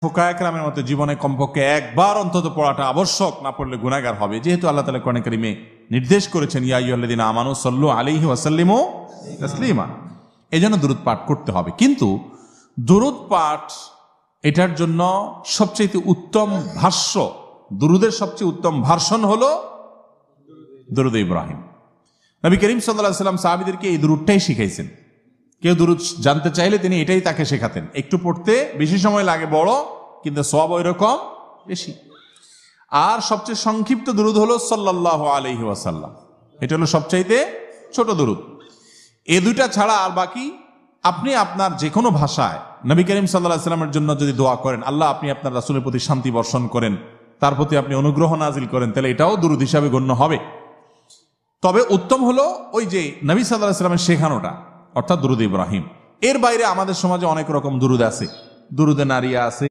ফুকায়ে কেরামের মতে জীবনে কমপক্ষে একবার অন্তত পড়াটা আবশ্যক, না পড়লে গুনাহগার হবে। যেহেতু আল্লাহ তাআলা কোরআনে কারীমে নির্দেশ করেছেন ইয়া আইয়ুহাল্লাযীনা আমানু সাল্লু আলাইহি ওয়া সাল্লিমু তাসলিমা, এজন্য দুরূদ পাঠ করতে হবে। কিন্তু দুরূদ পাঠ এটার জন্য সবচেয়ে উত্তম ভাষ্য, দুরূদের সবচেয়ে উত্তম ভার্সন হলো দুরূদ ইব্রাহিম। নবী করিম সাল্লাল্লাহু আলাইহি ওয়াসাল্লাম সাহাবীদেরকে এই দুরূদটাই শিখাইছেন। কেউ দুরূদ জানতে চাইলে তিনি এটাই তাকে শেখাতেন। একটু পড়তে বেশি সময় লাগে বড়, কিন্তু সওয়াব ওইরকম বেশি। আর সবচেয়ে সংক্ষিপ্ত দুরূদ হলো সাল্লাল্লাহু আলাইহি ওয়াসাল্লাম, এটা হলো সবচাইতে ছোট দুরূদ। এই দুইটা ছাড়া আর বাকি আপনি আপনার যে কোনো ভাষায় নবী করিম সাল্লাল্লাহু আলাইহি ওয়াসাল্লামের জন্য যদি দোয়া করেন, আল্লাহ আপনি আপনার রাসূলের প্রতি শান্তি বর্ষণ করেন, তার প্রতি আপনি অনুগ্রহ নাজিল করেন, তাহলে এটাও দুরূদ হিসাবে গণ্য হবে। তবে উত্তম হলো ওই যে নবী সাল্লাল্লাহু আলাইহি ওয়াসাল্লামের শেখানোটা, অর্থাৎ দুরূদ ইব্রাহিম। এর বাইরে আমাদের সমাজে অনেক রকম দুরূদ আছে, দুরূদে নারিয়া আছে।